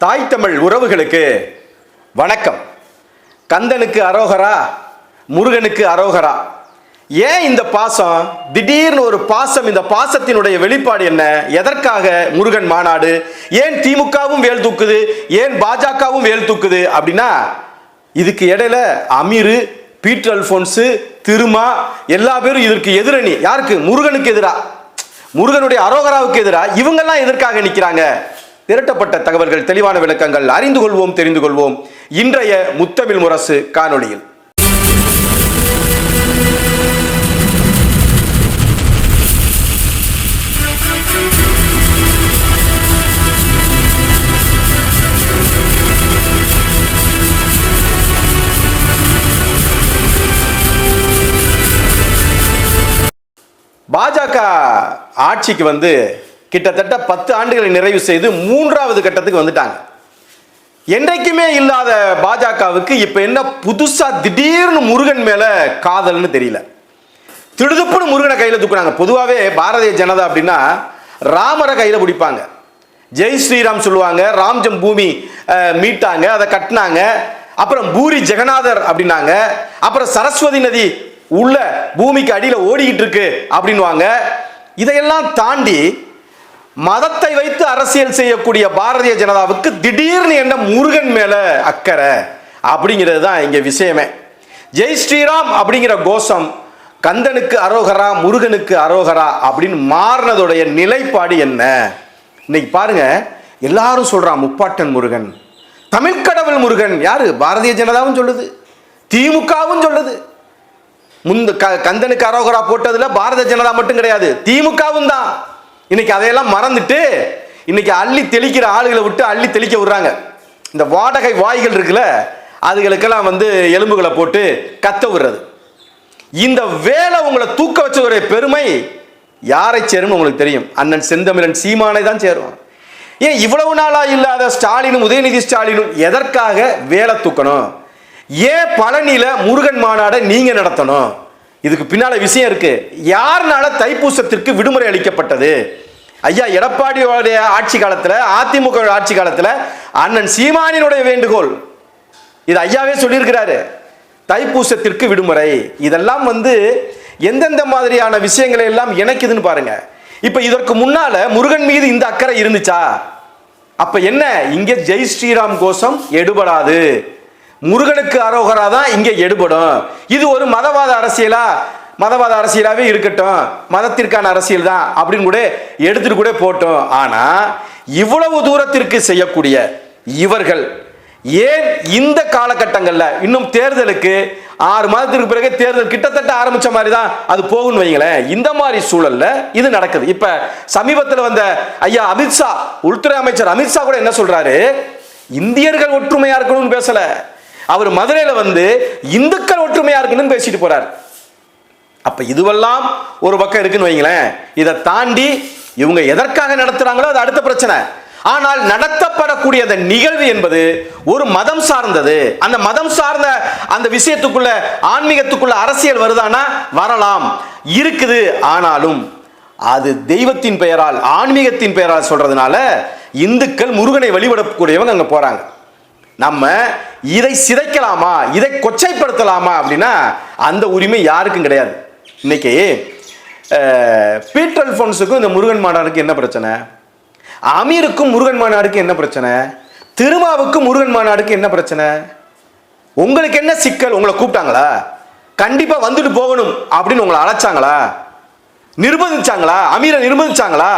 தாய் தமிழ் உறவுகளுக்கு வணக்கம். கந்தனுக்கு அரோகரா, முருகனுக்கு அரோகரா. ஏன் இந்த பாசம்? திடீர்னு ஒரு பாசம். இந்த பாசத்தினுடைய வெளிப்பாடு என்ன? எதற்காக முருகன் மாநாடு? ஏன் திமுகவும் வேல் தூக்குது, ஏன் பாஜகவும் வேல் தூக்குது அப்படின்னா, இதுக்கு இடையில அமீர், பீட்டர் அல்போன்ஸ், திருமா எல்லா பேரும் இதற்கு எதிரணி. யாருக்கு? முருகனுக்கு எதிரா, முருகனுடைய அரோகராவுக்கு எதிரா இவங்கெல்லாம் எதற்காக நிற்கிறாங்க? திரட்டப்பட்ட தகவல்கள், தெளிவான விளக்கங்கள் அறிந்து கொள்வோம், தெரிந்து கொள்வோம் இன்றைய முத்தமிழ் முரசு காணொளியில். பாஜக ஆட்சிக்கு வந்து கிட்டத்தட்ட 10 ஆண்டுகளை நிறைவு செய்து 3வது கட்டத்துக்கு வந்துட்டாங்க. என்றைக்குமே இல்லாத பாஜகவுக்கு இப்ப என்ன புதுசா திடீர்னு முருகன் மேல காதல்னு தெரியல. திடுதுப்புன்னு முருகனை கையில தூக்குறாங்க. பொதுவாகவே பாரதிய ஜனதா அப்படின்னா ராமரை கையில பிடிப்பாங்க, ஜெய் ஸ்ரீராம் சொல்லுவாங்க, ராம் ஜென்ம பூமி மீட்டாங்க, அதை கட்டினாங்க, அப்புறம் பூரி ஜெகநாதர் அப்படின்னாங்க, அப்புறம் சரஸ்வதி நதி உள்ள பூமிக்கு அடியில் ஓடிக்கிட்டு இருக்கு அப்படின்வாங்க. இதையெல்லாம் தாண்டி மதத்தை வைத்து அரசியல் செய்யக்கூடிய பாரதிய ஜனதாவுக்கு திடீர்னு என்ன முருகன் மேல அக்கறை அப்படிங்கிறது தான் இங்க விஷயமே. ஜெய் ஸ்ரீராம் அப்படிங்கிற கோஷம் கந்தனுக்கு அரோகரா, முருகனுக்கு அரோகரா அப்படின்னு மாறினதுடைய நிலைப்பாடு என்ன? இன்னைக்கு பாருங்க, எல்லாரும் சொல்றான் முப்பாட்டன் முருகன், தமிழ்கடவுள் முருகன். யாரு? பாரதிய ஜனதாவும் சொல்லுது, திமுகவும் சொல்லுது. கந்தனுக்கு அரோகரா போட்டதுல பாரதிய ஜனதா மட்டும் கிடையாது, திமுகவும் தான். இன்னைக்கு அதையெல்லாம் மறந்துட்டு இன்னைக்கு அள்ளி தெளிக்கிற ஆளுகளை விட்டு அள்ளி தெளிக்க விடுறாங்க. இந்த வாடகை வாய்கள் இருக்குல்ல, அதுகளுக்கெல்லாம் வந்து எலும்புகளை போட்டு கத்த விடுறது. இந்த வேலை உங்களை தூக்க வச்சதுடைய பெருமை யாரை சேரும் உங்களுக்கு தெரியும்? அண்ணன் செந்தமிழன் சீமானை தான் சேரும். ஏன் இவ்வளவு நாளா இல்லாத ஸ்டாலினும் உதயநிதி ஸ்டாலினும் எதற்காக வேலை தூக்கணும்? ஏன் பழனியில முருகன் மாநாடை நீங்க நடத்தணும்? இதுக்கு பின்னால விஷயம் இருக்கு. யாருனால தைப்பூசத்திற்கு விடுமுறை அளிக்கப்பட்டது? ஐயா எடப்பாடியோடைய ஆட்சி காலத்துல, அதிமுக ஆட்சி காலத்துல அண்ணன் சீமானினுடைய வேண்டுகோள் இது. ஐயாவே சொல்லியிருக்கிறாரு, தைப்பூசத்திற்கு விடுமுறை. இதெல்லாம் வந்து எந்தெந்த மாதிரியான விஷயங்களை எல்லாம் இணைக்குதுன்னு பாருங்க. இப்ப இதற்கு முன்னால முருகன் மீது இந்த அக்கறை இருந்துச்சா? அப்ப என்ன, இங்க ஜெய் ஸ்ரீராம் கோஷம் எடுபடாது, முருகனுக்கு அரோகரா தான் இங்க எடுபடும். இது ஒரு மதவாத அரசியலா? மதவாத அரசியலாவே இருக்கட்டும், மதத்திற்கான அரசியல் தான் அப்படின்னு கூட எடுத்துட்டு கூட போட்டோம். ஆனா இவ்வளவு தூரத்திற்கு செய்யக்கூடிய இவர்கள் ஏன் இந்த காலகட்டங்கள்ல, இன்னும் தேர்தலுக்கு 6 மாதத்திற்கு பிறகு தேர்தல் கிட்டத்தட்ட ஆரம்பிச்ச மாதிரி தான் அது போகும்னு வைங்களேன். இந்த மாதிரி சூழல்ல இது நடக்குது. இப்ப சமீபத்தில் வந்த ஐயா அமித்ஷா, உள்துறை அமைச்சர் அமித்ஷா கூட என்ன சொல்றாரு? இந்தியர்கள் ஒற்றுமையா இருக்கணும்னு பேசல, அவர் மதுரையில வந்து இந்துக்கள் ஒற்றுமையா இருக்கணும்னு பேசிட்டு போறார். அப்ப இதுவெல்லாம் ஒரு பக்கம் இருக்குன்னு வைங்களேன். இதை தாண்டி இவங்க எதற்காக நடத்துறாங்களோ அது அடுத்த பிரச்சனை. ஆனால் நடத்தப்படக்கூடிய அந்த நிகழ்வு என்பது ஒரு மதம் சார்ந்தது. அந்த மதம் சார்ந்த அந்த விஷயத்துக்குள்ள, ஆன்மீகத்துக்குள்ள அரசியல் வருதானா? வரலாம், இருக்குது. ஆனாலும் அது தெய்வத்தின் பெயரால், ஆன்மீகத்தின் பெயரால் சொல்றதுனால இந்துக்கள் முருகனை வழிபடக்கூடியவங்க அங்க போறாங்க. நம்ம இதை சிதைக்கலாமா, இதை கொச்சைப்படுத்தலாமா அப்படின்னா அந்த உரிமை யாருக்கும் கிடையாது. இன்னைக்கு பீட்டர் அல்போன்ஸுக்கும் இந்த முருகன் மாநாடுக்கு என்ன பிரச்சனை? அமீருக்கும் முருகன் மாநாடுக்கு என்ன பிரச்சனை? திருமாவுக்கும் முருகன் மாநாடுக்கு என்ன பிரச்சனை? உங்களுக்கு என்ன சிக்கல்? உங்களை கூப்பிட்டாங்களா? கண்டிப்பா வந்துட்டு போகணும் அப்படின்னு உங்களை அழைச்சாங்களா? நிர்பந்திச்சாங்களா? அமீரை நிர்பந்திச்சாங்களா?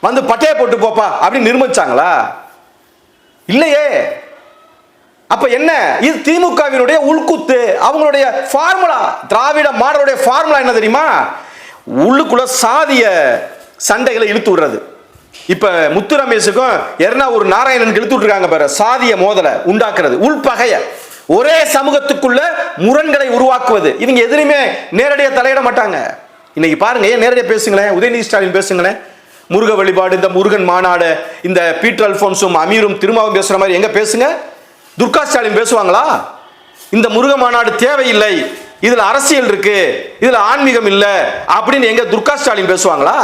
வந்து பட்டையை போட்டு போப்பா அப்படின்னு நிர்பந்திச்சாங்களா? இல்லையே. அப்ப என்ன? இது திமுகவினுடைய உள்குத்து, அவங்களுடைய ஃபார்முலா. திராவிட மாடலுடைய ஃபார்முலா என்ன தெரியுமா? உள்ளுக்குள்ள சாதிய சண்டைகளை இழுத்து விடுறது. இப்ப முத்து ரமேஷுக்கும் எர்ணாவூர் நாராயணனுக்கு இழுத்து விட்டுருக்காங்க பாரு, சாதிய மோதலை உண்டாக்குறது, உள்பகைய, ஒரே சமூகத்துக்குள்ள முரண்களை உருவாக்குவது. இவங்க எதுலையுமே நேரடியாக தலையிட மாட்டாங்க. இன்னைக்கு பாருங்க, ஏன் நேரடியாக பேசுங்களேன், உதயநிதி ஸ்டாலின் பேசுங்களேன். முருக வழிபாடு, இந்த முருகன் மாநாடு, இந்த பீட்டர் அல்போன்ஸும் அமீரும் திருமாவும் பேசுற மாதிரி எங்க பேசுங்க? துர்கா ஸ்டாலின் பேசுவாங்களா? இந்த முருக மாநாடு தேவையில்லை, இதுல அரசியல் இருக்கு, இதுல ஆன்மீகம் இல்லை அப்படின்னு எங்க துர்கா ஸ்டாலின் பேசுவாங்களா?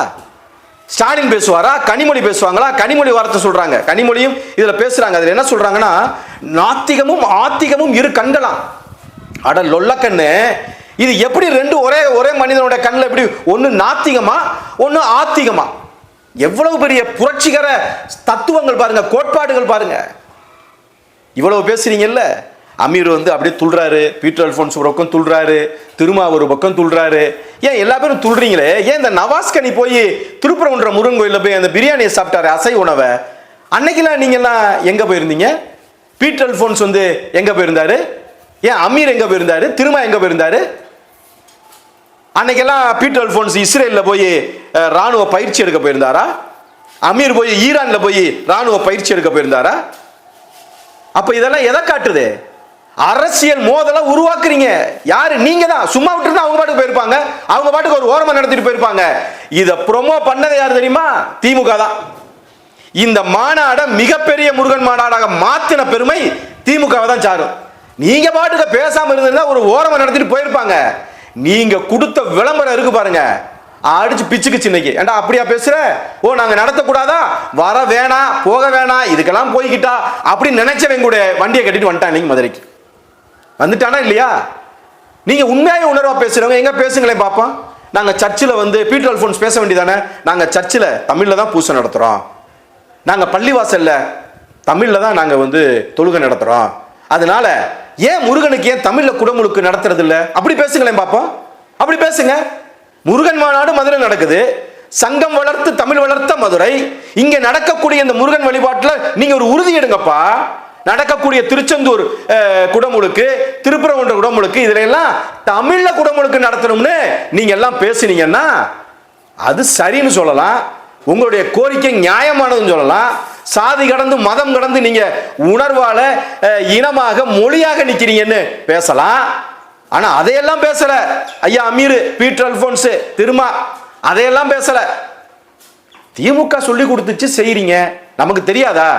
ஸ்டாலின் பேசுவாரா, கனிமொழி பேசுவாங்களா? கனிமொழி வார்த்தை சொல்றாங்க, கனிமொழியும் இதுல பேசுறாங்க. அதுல என்ன சொல்றாங்கன்னா, நாத்திகமும் ஆத்திகமும் இரு கண்களாம். அட லொல்லக்கண்ணு, இது எப்படி ரெண்டு ஒரே மனிதனுடைய கண்ணில் எப்படி ஒன்னு நாத்திகமா ஒன்னு ஆத்திகமா? எவ்வளவு பெரிய புரட்சிகர தத்துவங்கள் பாருங்க, கோட்பாடுகள் பாருங்க. இவ்வளவு பேசுறீங்கல்ல. அமீர் அப்படியே துள்றாரு, பீட்டர் அல்போன்ஸ் ஒரு பக்கம் துள்றாரு, திருமா ஒரு பக்கம் துள்றாரு. ஏன் எல்லா பேரும் துள்றீங்களே? ஏன் இந்த நவாஸ்கனி போய் திருப்பரங்குன்ற முருகன் கோயிலில் போய் அந்த பிரியாணியை சாப்பிட்டாரு, அசை உணவை, அன்னைக்கெல்லாம் நீங்க எல்லாம் எங்க போயிருந்தீங்க? பீட்டர் அல்போன்ஸ் எங்க போயிருந்தாரு? ஏன் அமீர் எங்க போயிருந்தாரு? திருமா எங்க போயிருந்தாரு? அன்னைக்கெல்லாம் பீட்டர் அல்போன்ஸ் இஸ்ரேலில் போய் ராணுவ பயிற்சி எடுக்க போயிருந்தாரா? அமீர் போய் ஈரான்ல போய் ராணுவ பயிற்சி எடுக்க போயிருந்தாரா? அப்ப இதெல்லாம் எதை காட்டுது? அரசியல் மோதலை உருவாக்குறீங்க. யாரு? நீங்க தான். சும்மா விட்டு அவங்க பாட்டுக்கு போயிருப்பாங்க, அவங்க பாட்டுக்கு ஒரு ஓரமா நடத்திட்டு போயிருப்பாங்க. இத ப்ரோமோ பண்ணது யாரு தெரியுமா? திமுக தான். இந்த மாநாட மிகப்பெரிய முருகன் மாநாடாக மாத்தின பெருமை திமுக தான் சாரும். நீங்க பாட்டுக்கு பேசாம இருந்தா ஒரு ஓரமா நடத்திட்டு போயிருப்பாங்க. நீங்க கொடுத்த விளம்பரம் இருக்கு பாருங்க, அடிச்சு பிச்சுக்கு இன்னைக்கு. ஏண்டா அப்படியா பேசுற? ஓ நாங்க நடத்தக்கூடாதா? வர வேணாம், போக வேணாம், இதுக்கெல்லாம் போய்கிட்டா அப்படின்னு நினைச்சவங்க கூட வண்டியை கட்டிட்டு வந்துட்டான் இன்னைக்கு மதுரைக்கு. வந்துட்டானா இல்லையா? நீங்க உண்மையாக உணர்வா பேசுறவங்க எங்க பேசுங்களேன் பாப்போம். நாங்க சர்ச்சில் பீட்டர் அல்போன்ஸ் பேச வேண்டியதானே, நாங்க சர்ச்சில் தமிழ்ல தான் பூசை நடத்துறோம், நாங்க பள்ளிவாசல்ல தமிழ்ல தான் நாங்க தொழுகை நடத்துறோம், அதனால ஏன் முருகனுக்கு ஏன் தமிழ்ல குடமுழுக்கு நடத்துறது இல்ல? அப்படி பேசுங்களேன் பாப்போம். அப்படி பேசுங்க. முருகன் மாநாடு மதுரை நடக்குது, சங்கம் வளர்த்து தமிழ் வளர்த்த மதுரை. இங்க நடக்கக்கூடிய இந்த முருகன் வழிபாட்டுல நீங்க ஒரு உறுதி எடுங்கப்பா. நடக்கக்கூடிய திருச்செந்தூர் குடமுழுக்கு, திருப்பரங்குன்ற குடமுழுக்கு, இதுல எல்லாம் தமிழ்ல குடமுழுக்கு நடத்தணும்னு நீங்க எல்லாம் பேசுனீங்கன்னா அது சரின்னு சொல்லலாம். உங்களுடைய கோரிக்கை நியாயமானதுன்னு சொல்லலாம். சாதி கடந்து மதம் கடந்து நீங்க உணர்வால இனமாக மொழியாக நிக்கிறீங்கன்னு பேசலாம். ஆனா அதையெல்லாம் பேசல ஐயா அமீர், பீட்டர் அல்போன்ஸ், திருமா, அதையெல்லாம் பேசல. திமுக சொல்லி கொடுத்துச்சு செய்றீங்க. நமக்கு தெரியாதா?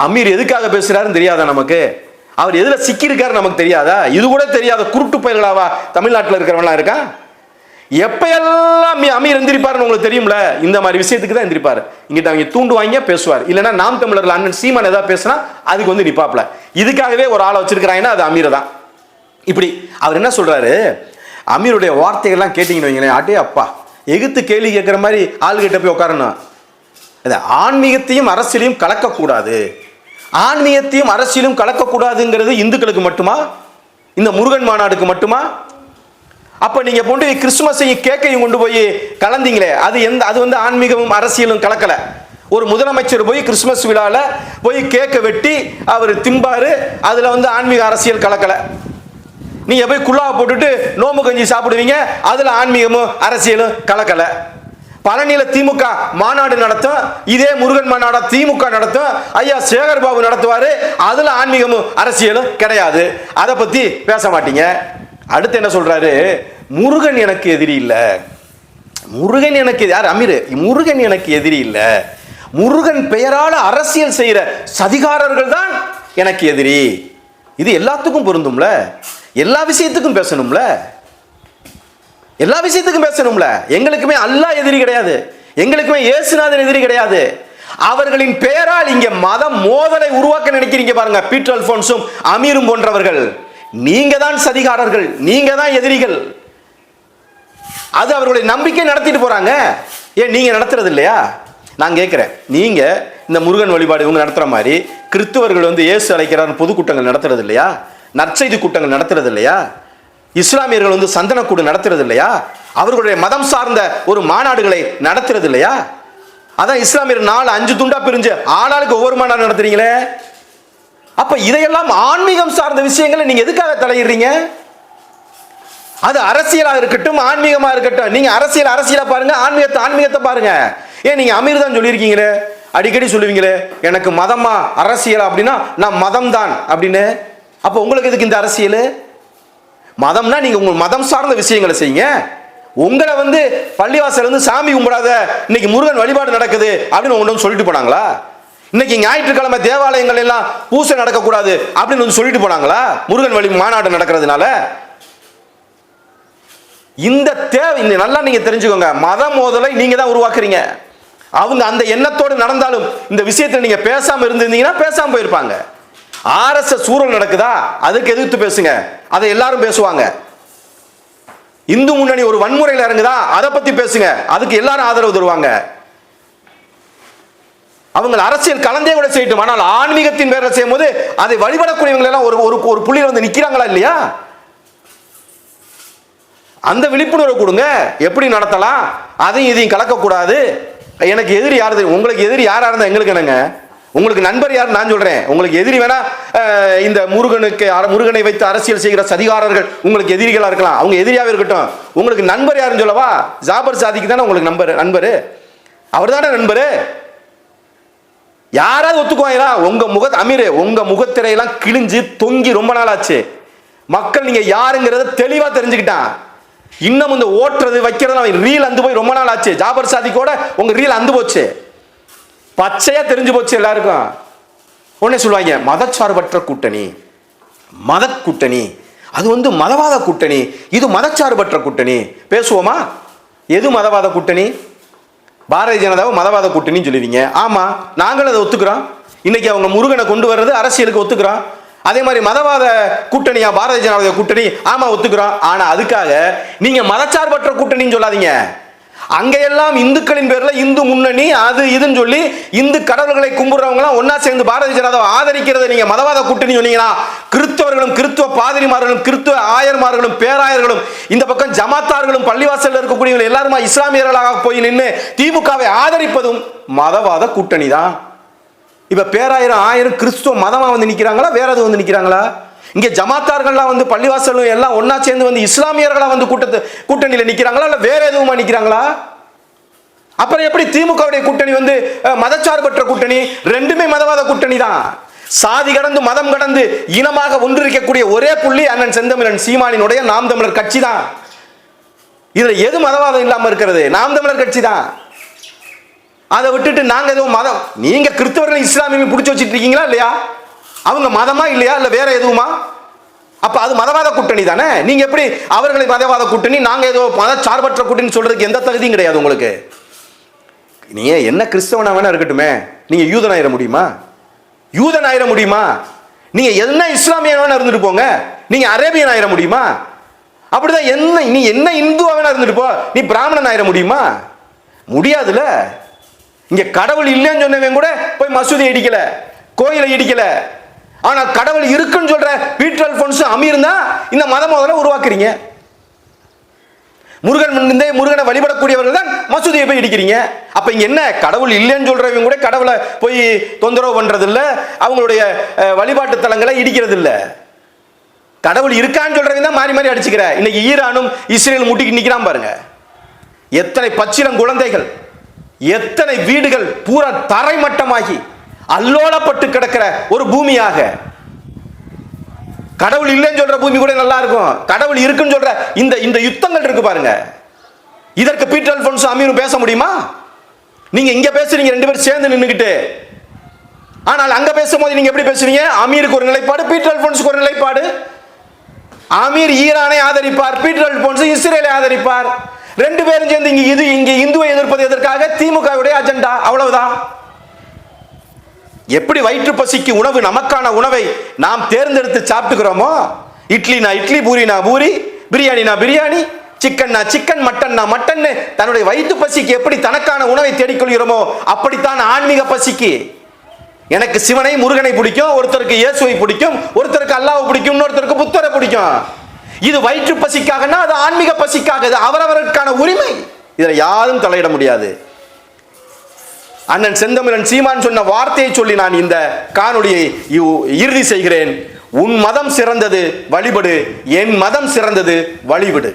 அமீர் எதுக்காக பேசுறாருன்னு தெரியாதா நமக்கு? அவர் எதுல சிக்கி இருக்காரு நமக்கு தெரியாதா? இது கூட தெரியாத குருட்டு பயிர்களாவா தமிழ்நாட்டில் இருக்கிறவங்களாம் இருக்கா? எப்பெல்லாம் அமீர் எந்திரிப்பாருன்னு உங்களுக்கு தெரியும்ல, இந்த மாதிரி விஷயத்துக்கு தான் எந்திரிப்பாரு. இங்கிட்ட அவங்க தூண்டுவாங்க, பேசுவார். இல்லைன்னா நாம் தமிழர்கள் அண்ணன் சீமான் ஏதாவது பேசினா அதுக்கு நிப்பாப்ல. இதுக்காகவே ஒரு ஆளை வச்சிருக்கிறாங்கன்னா அது அமீர் தான். இப்படி அவர் என்ன சொல்றாரு, அமீருடைய வார்த்தைகள்லாம் கேட்டீங்கன்னு வைங்களேன், அடே அப்பா, எகுத்து கேள்வி கேட்கிற மாதிரி ஆள்கிட்ட போய் உட்காரணும். ஆன்மீகத்தையும் அரசியலையும் கலக்கக்கூடாது, ஆன்மீகத்தையும் அரசியலும் கலக்கக்கூடாதுங்கிறது இந்துக்களுக்கு மட்டுமா? இந்த முருகன் மாநாடுக்கு மட்டுமா? அப்ப நீங்க கொண்டு கிறிஸ்துமஸையும் கேக்கையும் கொண்டு போய் கலந்தீங்களே, அது ஆன்மீகமும் அரசியலும் கலக்கல. ஒரு முதலமைச்சர் போய் கிறிஸ்துமஸ் விழால போய் கேக்க வெட்டி அவர் திம்பாரு, அதுல ஆன்மீக அரசியல் கலக்கல. நீங்க போய் குள்ளா போட்டுட்டு நோம்பு கஞ்சி சாப்பிடுவீங்க, அதுல ஆன்மீகமும் அரசியலும் கலக்கல. பழனியில திமுக மாநாடு நடத்தும், இதே முருகன் மாநாடு திமுக நடத்தும், ஐயா சேகர் பாபு நடத்துவாரு, அதுல ஆன்மீகமும் அரசியலும் கிடையாது. அதை பத்தி பேச மாட்டீங்க. அடுத்து என்ன சொல்றாரு, முருகன் எனக்கு எதிரி இல்ல. முருகன் எனக்கு யார்? அமீர், முருகன் எனக்கு எதிரி இல்ல, முருகன் பெயரால அரசியல் செய்யற சதிகாரர்கள் தான் எனக்கு எதிரி. இது எல்லாத்துக்கும் பொருந்தும்ல, எல்லா விஷயத்துக்கும் பேசணும்ல, எல்லா விஷயத்துக்கும் பேசணும்ல. எங்களுக்குமே அல்லாஹ் எதிரி கிடையாது, எங்களுக்குமே இயேசுநாதன் எதிரி கிடையாது. அவர்களின் பெயரால் இங்க மத மோதலை உருவாக்க நினைக்கிறீங்க பாருங்க, பீட்டர் அல்போன்ஸும் அமீரும் போன்றவர்கள். நீங்க தான் சதிகாரர்கள், நீங்க தான் எதிரிகள். அது அவர்களுடைய நம்பிக்கை நடத்திட்டு போறாங்க. ஏன் நீங்க நடத்துறது இல்லையா? நான் கேட்கிறேன், நீங்க இந்த முருகன் வழிபாடு இவங்க நடத்துற மாதிரி கிறிஸ்துவர்கள் இயேசு அழைக்கிறார் பொதுக்கூட்டங்கள் நடத்துறது இல்லையா? நற்செய்தி கூட்டங்கள் நடத்துறது இல்லையா? இஸ்லாமியர்கள் சந்தனக்கூடு நடத்துறது இல்லையா? அவர்களுடைய மதம் சார்ந்த ஒரு மாநாடுகளை நடத்துறது இல்லையா? அதான் இஸ்லாமியர் 4-5 துண்டா பிரிஞ்சு ஆளாளுக்கு ஒவ்வொரு மாநாடு நடத்துறீங்களே. அப்ப இதையெல்லாம் ஆன்மீகம் சார்ந்த விஷயங்களை நீங்க எதுக்காக தலையிடுறீங்க? அது அரசியலா இருக்கட்டும், ஆன்மீகமா இருக்கட்டும். நீங்க அரசியலா பாருங்க, ஆன்மீகத்தை பாருங்க. ஏன் நீங்க அமீர் தான் சொல்லியிருக்கீங்களே, அடிக்கடி சொல்லுவீங்களே, எனக்கு மதமா அரசியலா அப்படின்னா நான் மதம் தான் அப்படின்னு. அப்ப உங்களுக்கு எதுக்கு இந்த அரசியல்? மதம்னா நீங்க உங்க மதம் சார்ந்த விஷயங்களை செய்யுங்க. உங்களை பள்ளிவாசல் சாமி கும்பிடாத, இன்னைக்கு முருகன் வழிபாடு நடக்குது அப்படின்னு ஒன்று சொல்லிட்டு போனாங்களா? இன்னைக்கு ஞாயிற்றுக்கிழமை தேவாலயங்கள் எல்லாம் பூசை நடக்கக்கூடாது அப்படின்னு சொல்லிட்டு போனாங்களா? முருகன் வழி மாநாடு நடக்கிறதுனால. இந்த தேவை நல்லா நீங்க தெரிஞ்சுக்கோங்க, மத மோதலை நீங்க தான் உருவாக்குறீங்க. அவங்க அந்த எண்ணத்தோடு நடந்தாலும் இந்த விஷயத்தை நீங்க பேசாம இருந்திருந்தீங்கன்னா பேசாம போயிருப்பாங்க. ஆர்எஸ்எஸ் சூழல் நடக்குதா, அதுக்கு எதிர்த்து பேசுங்க, அதை எல்லாரும் பேசுவாங்க. இந்து முன்னணி ஒரு வன்முறையில் இறங்குதா, அதை பத்தி பேசுங்க, அதுக்கு எல்லாரும் ஆதரவு தருவாங்க. அவங்க அரசியல் கலந்தே கூட செய்யட்டும், ஆனால் ஆன்மீகத்தின் பேரை செய்யும் போது அதை வழிபடக்கூடியவங்க எல்லாம் ஒரு புள்ளியில் வந்து நிக்கிறாங்களா இல்லையா? அந்த விழிப்புணர்வு கொடுங்க. எப்படி நடத்தலாம், அதையும் இதையும் கலக்கக்கூடாது. எனக்கு எதிரி யாரு தெரியும்? உங்களுக்கு எதிரி யாரா இருந்தா எங்களுக்கு என்னங்க? உங்களுக்கு நண்பர் யார் நான் சொல்றேன். உங்களுக்கு எதிரி வேணா இந்த முருகனை வைத்து அரசியல் செய்கிற சதிகாரர்கள் உங்களுக்கு எதிரிகளா இருக்கலாம், அவங்க எதிரியாவே இருக்கட்டும். உங்களுக்கு நண்பர் யாருன்னு சொல்லவா? ஜாபர் சாதிக்கு தானே உங்களுக்கு நண்பர், அவர் தானே நண்பரு. யாராவது ஒத்துக்குவாங்களா? அமீர் உங்க முகத்திரையெல்லாம் கிழிஞ்சு தொங்கி ரொம்ப நாள் ஆச்சு. மக்கள் நீங்க யாருங்கிறத தெளிவா தெரிஞ்சுக்கிட்டான். இன்னும் இந்த ஓட்டுறது வைக்கிறது ரீல் அந்து போய் ரொம்ப நாள் ஆச்சு. ஜாபர் சாதிக்கோட உங்க ரீல் அந்து போச்சு, பச்சையா தெரிஞ்சு போச்சு எல்லாருக்கும். உடனே சொல்லுவாங்க மதச்சார்பற்ற கூட்டணி, மத கூட்டணி, அது வந்து மதவாத கூட்டணி, இது மதச்சார்பற்ற கூட்டணி. பேசுவோமா? எது மதவாத கூட்டணி? பாரதிய ஜனதாவை மதவாத கூட்டணின்னு சொல்லுவீங்க. ஆமா, நாங்களும் அதை ஒத்துக்கிறோம். இன்னைக்கு அவங்க முருகனை கொண்டு வர்றது அரசியலுக்கு ஒத்துக்கிறோம். அதே மாதிரி மதவாத கூட்டணியா பாரதிய ஜனதா கூட்டணி? ஆமா ஒத்துக்கிறோம். ஆனா அதுக்காக நீங்க மதச்சார்பற்ற கூட்டணின்னு சொல்லாதீங்க. அங்கெல்லாம் இந்துக்களின் பேர்ல இந்து முன்னணி அது இதுன்னு சொல்லி இந்து கடவுள்களை கும்பிடுறவங்க எல்லாம் ஒன்னா சேர்ந்து பாரதிய ஜனதாவை ஆதரிக்கிறத நீங்க மதவாத கூட்டணி சொன்னீங்கன்னா, கிறிஸ்தவர்களும் கிறிஸ்துவ பாதிரிமார்களும் கிறிஸ்துவ ஆயர்மார்களும் பேராயர்களும் இந்த பக்கம் ஜமாத்தார்களும் பள்ளிவாசல்ல இருக்கக்கூடியவங்க எல்லாருமா இஸ்லாமியர்களாக போய் நின்று திமுகவை ஆதரிப்பதும் மதவாத கூட்டணி தான். இப்ப பேராயிரம் ஆயிரம் கிறிஸ்துவ மதமா வந்து நிக்கிறாங்களா, வேற எதுவும் வந்து நிக்கிறாங்களா? இங்க ஜமாத்தார்கள்லாம் வந்து பள்ளிவாசலும் எல்லாம் ஒன்னா சேர்ந்து வந்து இஸ்லாமியர்களா வந்து கூட்டணியில நிக்கிறாங்களா, இல்ல வேற எதுவுமா நிக்கிறாங்களா? அப்புறம் எப்படி திமுகவுடைய கூட்டணி வந்து மதச்சார்பற்ற கூட்டணி? ரெண்டுமே மதவாத கூட்டணி தான். சாதி கடந்து மதம் கடந்து இனமாக ஒன்றிருக்கக்கூடிய ஒரே புள்ளி அண்ணன் செந்தமிழன் சீமானினுடைய நாம் தமிழர் கட்சி தான். இதுல எது மதவாதம் இல்லாம இருக்கிறது? நாம் தமிழர் கட்சி தான். அதை விட்டுட்டு நாங்க எதுவும் மதம், நீங்க கிறிஸ்தவர்கள் இஸ்லாமியும் பிடிச்சி வச்சிட்டு இருக்கீங்களா இல்லையா? அவங்க மதமா இல்லையா, இல்ல வேற எதுவுமா? அப்ப அது மதவாத கூட்டணி தானே. நீங்க எப்படி அவர்களை மதவாத கூட்டணி, நாங்க ஏதோ மதச்சார்பற்ற கூட்டணி சொல்றதுக்கு எந்த தகுதியும் கிடையாது உங்களுக்கு. நீங்க என்ன கிறிஸ்தவனா வேணா இருக்கட்டுமே, நீங்க யூதன் ஆயிர முடியுமா? யூதன் ஆயிர முடியுமா? நீங்க என்ன இஸ்லாமியன் வேணா இருந்துட்டு போங்க, நீங்க அரேபியன் ஆயிர முடியுமா? அப்படிதான் என்ன, நீ என்ன இந்துவா வேணா இருந்துட்டு போ, நீ பிராமணன் ஆயிர முடியுமா? முடியாதுல. இங்க கடவுள் இல்லைன்னு சொன்னவன் கூட போய் மசூதி இடிக்கல, கோயிலை இடிக்கல. ஆனா கடவுள் இருக்குன்னு சொல்ற பீட்டர் அல்போன்ஸ் அமீர் தான் இந்த மத முதல்ல உருவாக்குறீங்க. முருகனை வழிபடக்கூடியவர்கள் தான் மசூதியை போய் இடிக்கிறீங்க. அப்ப இங்க என்ன, கடவுள் இல்லைன்னு சொல்றவங்க கூட கடவுளை போய் தொந்தரவு பண்றது இல்ல, அவங்களுடைய வழிபாட்டு தலங்களை இடிக்கிறது இல்ல. கடவுள் இருக்கான்னு சொல்றவங்க தான் மாறி மாறி அடிச்சுக்கிற. இன்னைக்கு ஈரானும் இஸ்ரேல் முட்டிக்கு நிக்கிறான் பாருங்க. எத்தனை பச்சிளம் குழந்தைகள், எத்தனை வீடுகள் பூரா தரைமட்டமாகி அல்லோலப்பட்டு கிடக்கிற ஒரு பூமியாக. கடவுள் இல்லைன்னு சொல்ற பூமி கூட நல்லா இருக்கும், கடவுள் இருக்குன்னு சொல்ற இந்த யுத்தங்கள் இருக்கு பாருங்க. இதற்கு பீட்டர் அல்போன்ஸ் அமீரும் பேச முடியுமா? நீங்க இங்க பேசுறீங்க ரெண்டு பேரும் சேர்ந்து நின்னுக்கிட்டு, ஆனால் அங்க பேசும்போது நீங்க எப்படி பேசுறீங்க? அமீருக்கு ஒரு நிலைப்பாடு, பீட்டர் அல்போன்ஸுக்கு ஒரு நிலைப்பாடு. அமீர் ஈரானை ஆதரிப்பார், பீட்டர் அல்போன்ஸ் இஸ்ரேலை ஆதரிப்பார். ரெண்டு பேரும் சேர்ந்து இங்க இந்துவை எதிர்ப்பது எதற்காக? திமுகவுடைய அஜெண்டா, அவ்வளவுதான். எப்படி வயிற்று பசிக்கு உணவு, நமக்கான உணவை நாம் தேர்ந்தெடுத்து சாப்பிட்டுக்கிறோமோ, இட்லினா இட்லி, பூரினா பூரி, பிரியாணினா பிரியாணி, சிக்கன்னா சிக்கன், மட்டன்னா மட்டன், தன்னுடைய வயிற்று பசிக்கு எப்படி தனக்கான உணவை தேடிக்கொள்கிறோமோ அப்படித்தான் ஆன்மீக பசிக்கு. எனக்கு சிவனை முருகனை பிடிக்கும், ஒருத்தருக்கு இயேசுவை பிடிக்கும், ஒருத்தருக்கு அல்லாஹ்வை பிடிக்கும், இன்னொருத்தருக்கு புத்தரை பிடிக்கும். இது வயிற்று பசிக்காகனா அது ஆன்மீக பசிக்காக, இது அவரவருக்கான உரிமை. இதில் யாரும் தலையிட முடியாது. அண்ணன் செந்தமிழன் சீமான் சொன்ன வார்த்தையை சொல்லி நான் இந்த காணொளியை இறுதி செய்கிறேன். உன் மதம் சிறந்தது வழிபடு, என் மதம் சிறந்தது வழிவிடு.